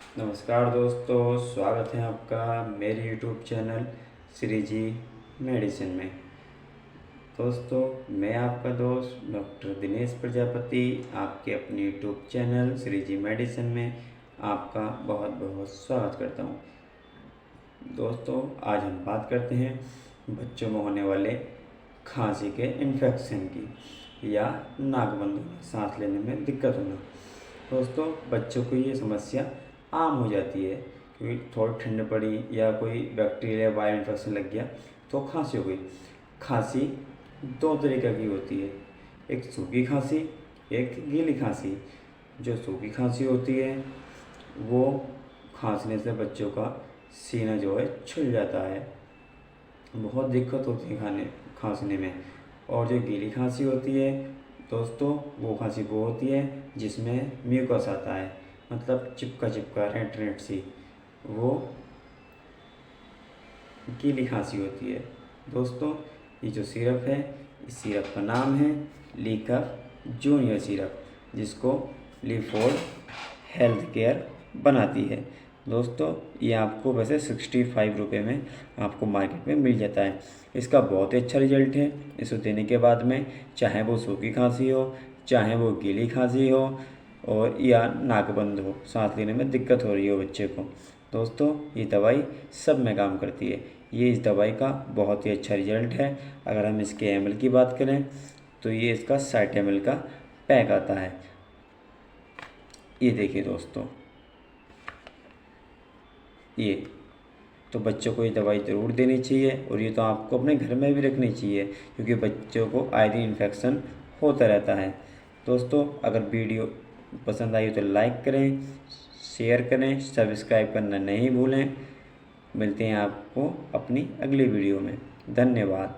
नमस्कार दोस्तों, स्वागत है आपका मेरे यूट्यूब चैनल श्री जी मेडिसिन में। दोस्तों, मैं आपका दोस्त डॉक्टर दिनेश प्रजापति आपके अपने यूट्यूब चैनल श्री जी मेडिसिन में आपका बहुत बहुत स्वागत करता हूं। दोस्तों, आज हम बात करते हैं बच्चों में होने वाले खांसी के इन्फेक्शन की या नाकबंद होना, सांस लेने में दिक्कत होना। दोस्तों, बच्चों को ये समस्या आम हो जाती है क्योंकि थोड़ी ठंड पड़ी या कोई बैक्टीरिया वायरल इन्फेक्शन लग गया तो खांसी हो गई। खांसी दो तरीक़े की होती है, एक सूखी खांसी, एक गीली खांसी। जो सूखी खांसी होती है वो खांसने से बच्चों का सीना जो है छिल जाता है, बहुत दिक्कत होती है खांसने में। और जो गीली खांसी होती है दोस्तों, वो खांसी वो होती है जिसमें म्यूकस आता है, मतलब चिपका चिपका रेट रेट सी, वो गीली खांसी होती है। दोस्तों, ये जो सिरप है, इस सिरप का नाम है लीकफ जूनियर सिरप, जिसको लीफोर्ड हेल्थ केयर बनाती है। दोस्तों, ये आपको वैसे 65 रुपये में आपको मार्केट में मिल जाता है। इसका बहुत ही अच्छा रिजल्ट है इसे देने के बाद में, चाहे वो सूखी खांसी हो, चाहे वो गीली खांसी हो और या नाक बंद हो, सांस लेने में दिक्कत हो रही हो बच्चे को। दोस्तों, ये दवाई सब में काम करती है। ये इस दवाई का बहुत ही अच्छा रिजल्ट है। अगर हम इसके एमएल की बात करें तो ये इसका 60 ml का पैक आता है। ये देखिए दोस्तों, ये तो बच्चों को ये दवाई ज़रूर देनी चाहिए और ये तो आपको अपने घर में भी रखनी चाहिए क्योंकि बच्चों को आए दिन इन्फेक्शन होता रहता है। दोस्तों, अगर वीडियो पसंद आई तो लाइक करें, शेयर करें, सब्सक्राइब करना नहीं भूलें। मिलते हैं आपको अपनी अगली वीडियो में। धन्यवाद।